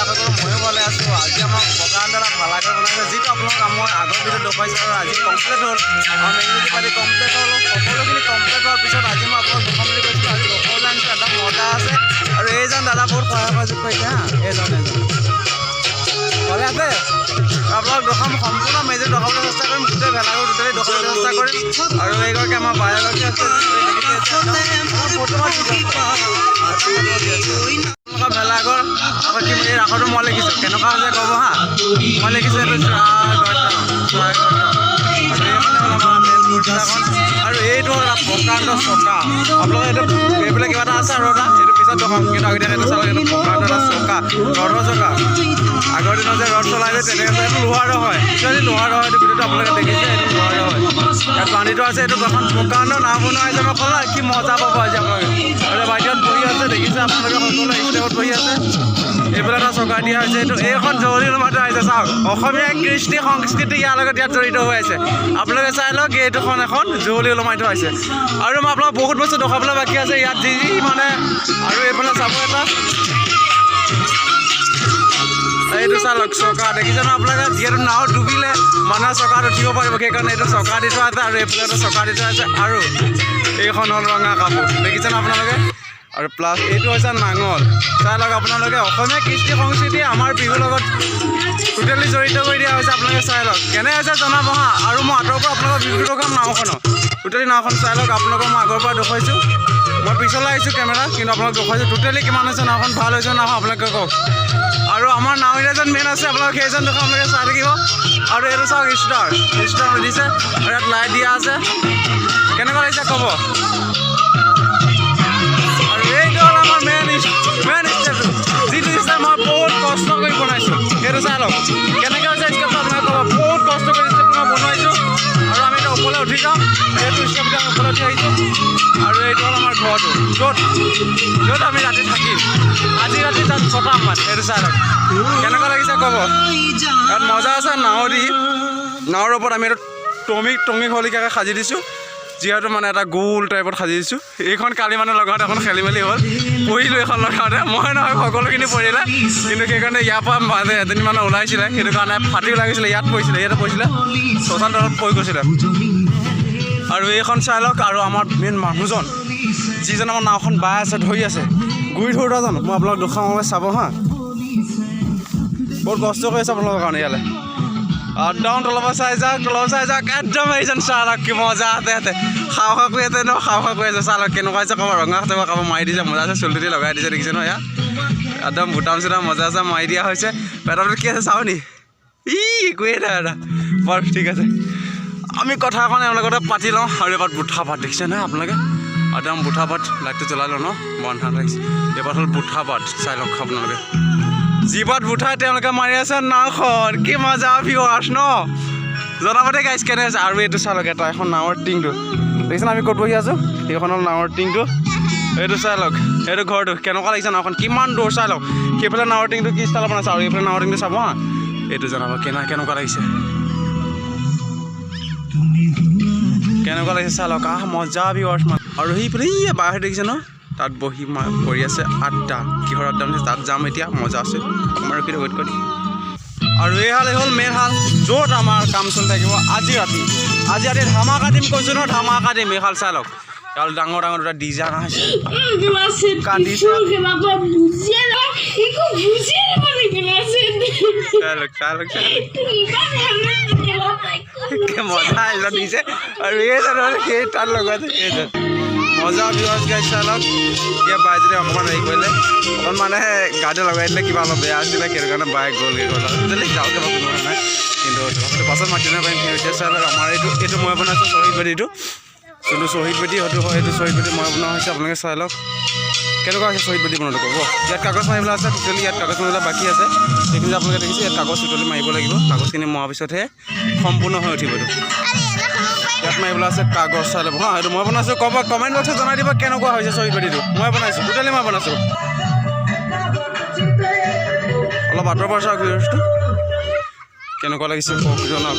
আশা কৰোঁ ময়ো ভালে আছোঁ। আজি আমাক বগানদাৰা ভালাঘৰ বনাইছে, যিটো আপোনালোকক মই আগৰ ভিডিঅ'ত দেখুৱাইছোঁ আৰু আজি কমপ্লিট হ'ল। আৰু মেইনলি পাতি কমপ্লিট হ'ল। সকলোখিনি কমপ্লিট হোৱাৰ পিছত আজি মই আপোনাক দেখাম বুলি কৈছিলোঁ। আজি দেখুৱাবলৈ আনিছোঁ, এটা মজা আছে। আৰু এইজন দাদা বহুত সহায় সহযোগ কৰিছে হা, এইজন ভালে আছে। আপোনাক দেখাম, সম্পূৰ্ণ মেজিক দেখাবলৈ চেষ্টা কৰিম, গোটেই ভেলাঘৰ টোটেলি দেখাবলৈ চেষ্টা কৰিম। আৰু এইগৰাকী আমাৰ বাই এগৰাকী আছে, ভেলাঘৰ কি এই ৰাসটো মই লিখিছোঁ, কেনেকুৱা হৈছে ক'ব হা। মই লিখিছোঁ এইটো আৰু এইটো হ'ল প্ৰকাণ্ড চকা। আপোনালোকে এইটো এইফালে কিবা এটা আছে আৰু এটা এইটো পিছত দেখাম, কিন্তু আগতীয়াকৈ এইটো চাওক, এইটো প্ৰকাণ্ড এটা চকা, ৰথৰ চকা। আগৰ দিনত যে ৰথ চলাই দিয়ে তেনেকৈ এইটো লোহাৰৰ হয়, একচুৱেলি লোহাৰৰ হয়। এইটো ভিডিঅ'টো আপোনালোকে দেখিছে, এইটো লোহাৰৰ হয়। ইয়াত পানীটো আছে, এইটো এখন প্ৰকাণ্ড নাও বনোৱা হৈছে। মই ক'লা কি মজা পাব আজি আপোনালোকে। আৰু বাহিৰত বহি আছে, দেখিছে আপোনালোকে সকলো ষ্টেপত বহি আছে। এইফালে এটা চকা দিয়া হৈছে, এইটো এইখন জৰুৰী মাত্ৰ আহিছে। চাওক, অসমীয়া কৃষ্টি সংস্কৃতি ইয়াৰ লগত ইয়াত জড়িত হৈ আছে। আপোনালোকে চাই লওক, এইটোখন এখন জুৱলি ওলমাই থোৱা হৈছে। আৰু মই আপোনাক বহুত বস্তু দেখাবলৈ বাকী আছে ইয়াত, যি মানে। আৰু এইফালে চাব এটা, এইটো চালক চকা দেখিছে ন আপোনালোকে। যিহেতু নাও ডুবিলে মানুহে চকাত উঠিব পাৰিব, সেইকাৰণে এইটো চকা দি থোৱা আছে। আৰু এইফালে এটা চকা দি থোৱা আছে। আৰু এইখন হ'ল ৰঙা কাপোৰ, দেখিছে ন আপোনালোকে। আৰু প্লাছ এইটো হৈছে নাঙল। চাই লওক আপোনালোকে, অসমীয়া কৃষ্টি সংস্কৃতি আমাৰ বিহুৰ লগত টোটেলি জড়িত কৰি দিয়া হৈছে। আপোনালোকে চাই লওক কেনে হৈছে জনাব হা। আৰু মই আঁতৰৰ পৰা আপোনালোকৰ বিহুটো দেখাম নাওখনৰ, টোটেলি নাওখন চাই লওক। আপোনালোকক মই আগৰ পৰা দেখুৱাইছোঁ, মই পিছলৈ আহিছোঁ কেমেৰা, কিন্তু আপোনালোকক দেখুৱাইছোঁ টোটেলি কিমান হৈছে নাওখন, ভাল হৈছে নাও আপোনালোকে কওক। আৰু আমাৰ নাৱৰীয়া এজন মেইন আছে, আপোনালোকে সেইজন দেখোন আপোনালোকে চাই থাকিব। আৰু এইটো চাওক ষ্টাৰ দিছে, আৰু ইয়াত লাইট দিয়া আছে, কেনেকুৱা লাগিছে ক'ব। আৰু এইটো হ'ল আমাৰ মেইন ষ্টেপটো, যিটো ষ্টেপ মই বহুত কষ্ট কৰি বনাইছোঁ। সেইটো চাই লওক কেনেকৈ হৈছে ষ্টেপটো আপোনালোকে ক'ব। বহুত কষ্ট কৰি ষ্টেপটো মই বনাইছোঁ। আৰু আমি এতিয়া ওপৰলৈ উঠি যাওঁ, এইটো ষ্টেপটো আমি ওপৰলৈ উঠি আহিছোঁ। আৰু এইটো হ'ল আমাৰ ঘৰটো, য'ত আমি ৰাতি থাকিম। আজি ৰাতি তাত কটাম মানে, সেইটো চাই লওক কেনেকুৱা লাগিছে ক'ব। ইয়াত মজা আছে, নাৱৰ ওপৰত আমি এইটো টঙি খলিকাকৈ সাজি দিছোঁ, যিহেতু মানে এটা গোল টাইপত সাজি দিছোঁ। এইখন কালি মানে লগাওঁতে এখন খেলি মেলি হ'ল, পৰিলোঁ এইখন লগাওঁতে। মই নহয়, সকলোখিনি পৰিলে, কিন্তু সেইকাৰণে ইয়াৰ পৰা মানে এজনী মানুহ ওলাইছিলে, সেইটো কাৰণে ফাটি লাগিছিলে, ইয়াত পৰিছিলে শশান তলত পৰি গৈছিলে। আৰু এইখন চাই লওক। আৰু আমাৰ মেইন মানুহজন, যিজন আমাৰ নাওখন বাই আছে, ধৰি আছে, গুৰি ধৰোঁতা জানো, মই আপোনালোক দুখামলৈ চাব হা। বহুত কষ্ট কৰি আছে আপোনালোকৰ কাৰণে ইয়ালৈ। একদম তলৰ পৰা চাই যাওক, একদম এইজন চাহ লওক কি মজা আছে। খাওঁ কৰি আছে ন, খাওঁ কৰি আছে। চাহ লওক কেনেকুৱা হৈছে ক'ব। ৰঙা চাব কাপোৰ মাৰি দিছে, মজা আছে, চুলি লগাই দিছে, দেখিছে ন। ইয়াত একদম বুটাম চুটাম মজা আছে মাৰি দিয়া হৈছে। পেটত কি আছে চাওঁ নি, একোৱেই নাই দাদা। বাৰু ঠিক আছে, আমি কথা এখন এওঁৰ লগতে পাতি লওঁ। আৰু এবাৰ বুঠা পাত দেখিছে নহয় আপোনালোকে, একদম বুঠা পাত, লাইটটো জ্বলাই লওঁ ন, বন্ধা লাগিছে। এবাৰ হ'ল বুঠা পাত, চাই লওক আপোনালোকে। যি পাত বুঠাই তেওঁলোকে মাৰি আছে নাওখন, কি মজা ভিউৱাৰ্ছ ন, জনাবতে গাইছ কেনে আছে। আৰু এইটো চাই লওক, এটা এখন নাৱৰ টিংটো দেখিছে আমি ক'ত বহি আছোঁ, সেইখন হ'ল নাৱৰ টিংটো। এইটো চাই লওক, এইটো ঘৰটো কেনেকুৱা লাগিছে নাওখন, কিমান দূৰ চাই লওক। সেইফালে নাৱৰ টিংটো কি ষ্টাইলত বনাইছে, আৰু এইফালে নাৱৰ টিংটো চাব হা। এইটো জনাব কেনেকুৱা লাগিছে, কেনেকুৱা লাগিছে চাই লওক। মজা ভিউৱাৰ্ছ মানে। আৰু সেইফালে বাহিৰত দেখিছে ন, তাত বহি কৰি আছে আড্ডা। কিহৰ আড্ডা মানে তাত যাম এতিয়া, মজা আছে, অকণমান ৰখি ৱেইট কৰি। আৰু এই হ'ল মেইন হাল, য'ত আমাৰ কাম চলি থাকিব আজি ৰাতি ধামাকা দিম কৈছোঁ ন, ধামাকা দিম। এই হাল চাই লওক, ডাঙৰ দুটা ডিজে অনা হৈছে, মজা এইজন দিছে। আৰু এইজন সেই তাত লগাইছে, এইজন মজা ভিউৱাৰ্ছ গাইছ চাই লওক। এতিয়া বাই যদি অকণমান হেৰি কৰিলে, অকণ মানে গাড়ীটো লগাই দিলে কিবা অলপ বেয়া আছিলে, সেইটো কাৰণে বাই গ'লগৈ যদি যাওঁতে বা কোনো নাই, কিন্তু তথাপিতো পাছত মাতি নাপাৰিম। এতিয়া চাই লওক, আমাৰ এইটো মই বনাইছোঁ শ্বহীদ বেদীটো, যোনটো শ্বহীদ বেদী হয়তো হয়, এইটো শ্বহীদ বেদী মই বনোৱা হৈছে। আপোনালোকে চাই লওক কেনেকুৱা হৈছে শ্বহীদ বেদী বনাটো ক'ব। ইয়াত কাগজ মাৰিবলৈ আছে, টোটেলি ইয়াত কাগজ মাৰিবলৈ বাকী আছে। সেইখিনি আপোনালোকে দেখিছে, ইয়াত কাগজ টোটেলি মাৰিব লাগিব। কাগজখিনি মৰাৰ পিছতহে সম্পূৰ্ণ হৈ উঠিব। এইটো ইয়াত মাৰিবলৈ আছে কাগজ, চাই ল'ব হা। সেইটো মই বনাইছোঁ, ক'ব কমেণ্ট বক্সত জনাই দিব কেনেকুৱা হৈছে শ্বহীদ বেদীটো। মই বনাইছোঁ, টোটেলি মই বনাইছোঁ। অলপ আঁতৰৰ পৰা চাওক ভিউৱাৰ্ছটো, কেনেকুৱা লাগিছে কওক, জনাওক।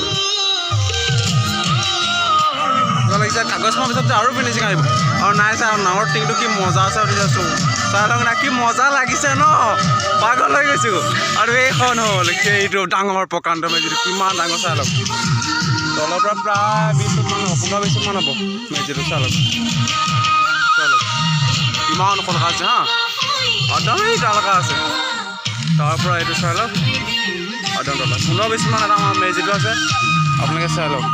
লাগিছে কাগজ মাৰ পিছত আৰু ফিনিচিং আহিব। আৰু নাই চাই, আৰু নাৱৰ টিংটো কি মজা আছে, চাই লওক না কি মজা লাগিছে ন পাগল হৈ গৈছোঁ আৰু এইখন হ'ল এইটো ডাঙৰ প্ৰকাণ্ড মেজিটো কিমান ডাঙৰ চাই লওক তলৰ পৰা প্ৰায় 20 ফুট মান হ'ব 15-20 ফুট মান হ'ব মেজিটো চাই লওক কিমান খলকা আছে হা একদমেই তালকা আছে তাৰ পৰা এইটো চাই লওক একদম তলত 15-20 মান এটা আমাৰ মেজিটো আছে আপোনালোকে চাই লওক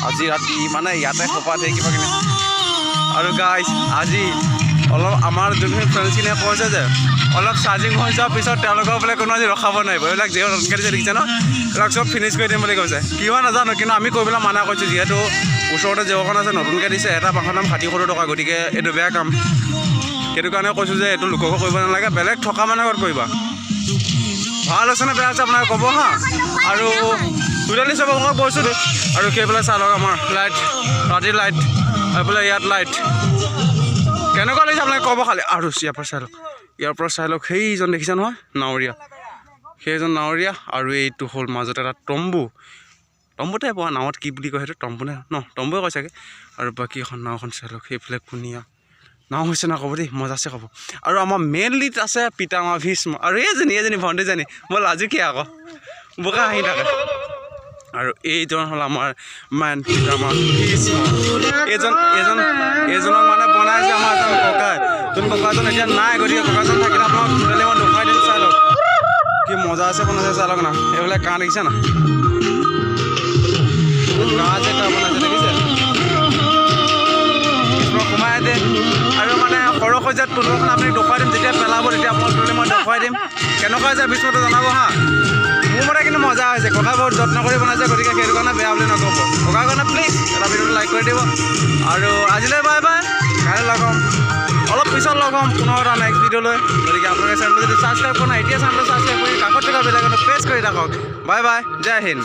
আজি ৰাতি মানে ইয়াতে খোপা দিয়ে কিবা কিবি আৰু গাইজ আজি অলপ আমাৰ যোনখিনি ফ্ৰেণ্ডছখিনিয়ে কৈছে যে অলপ চাৰ্জিং হৈ যোৱাৰ পিছত তেওঁলোকৰ বোলে কোনো আজি ৰখাব নোৱাৰিব এইবিলাক যিহেতু নতুনকৈ দিছে দেখিছে ন এইবিলাক চব ফিনিছ কৰি দিম বুলি কৈছে কি হয় নাজানো কিন্তু আমি কৰিবলৈ মানা কৰিছোঁ যিহেতু ওচৰতে যিখন আছে নতুনকৈ দিছে এটা বাঁহৰ দাম 60-70 টকা গতিকে এইটো বেয়া কাম সেইটো কাৰণে কৈছোঁ যে এইটো লোককো কৰিব নালাগে বেলেগ থকা মানুহৰ ঘৰত কৰিবা ভাল আছে নে বেয়া আছে আপোনালোকে ক'ব হা আৰু টুটেলি চব আপোনাক কৈছোঁ আৰু সেইফালে চাই লওক আমাৰ লাইট ৰাতিৰ লাইট এইফালে ইয়াত লাইট কেনেকুৱা লাগিছে আপোনালোকে ক'ব খালি আৰু ইয়াৰ পৰা চাই লওক সেইজন দেখিছে নহয় নাৱৰীয়া সেইজন নাৱৰীয়া আৰু এইটো হ'ল মাজত এটা তম্বুতে পোৱা নাৱত কি বুলি কয় সেইটো তম্বুনে ন তম্বুৱে কয় চাগে আৰু বাকী এখন নাওখন চাই লওক সেইফালে কুনিয়া নাও হৈছে না ক'ব দেই মজা আছে ক'ব আৰু আমাৰ মেইন লিড আছে পিতামা ভীষ্ম আৰু এইজনী ভণ্টিজনী মই লাজু কি আকৌ বোকা আহি থাকে আৰু এইজন হ'ল আমাৰ মেইন পিতামা ভীষ্ম এইজনক মানে বনাইছে আমাৰ এজন ককাই যোন ককাজন এতিয়া নাই গতিকে ককাজন থাকিলে আপোনাক টোটেলি মই দেখুৱাই দিম চাই লওক কি মজা আছে বনাইছে চাই লওক না এইফালে কাঁহ দেখিছে না কাঁহ যে কাঁহ বনাইছে দেখিছে সোমাই দে আৰু মানে সৰহসজ্জাত তুলখন আপুনি দেখুৱাই দিম যেতিয়া পেলাব তেতিয়া আপোনাক তুলি মই দেখুৱাই দিম কেনেকুৱা হৈছে ভীষ্মটো জনাব হা মোৰ মতে কিন্তু মজা হৈছে ককাই বহুত যত্ন কৰি বনাইছে গতিকে সেইটো কাৰণে বেয়া বুলি নক'ব ককাৰ কাৰণে প্লিজ এটা ভিডিঅ'টো লাইক কৰি দিব আৰু আজিলৈ বাই বাই কাইলৈ লগ হ'ম অলপ পিছত লগ হ'ম পুনৰ এটা নেক্সট ভিডিঅ'লৈ গতিকে আপোনালোকে চেনেলটো যদি ছাবস্ক্ৰাইব কৰা নাই এতিয়া চেনেলটো ছাবস্ক্ৰাইব কৰি কাষত থকা বেলেগত প্ৰেছ কৰি ৰাখক বাই বাই জয় হিন্দ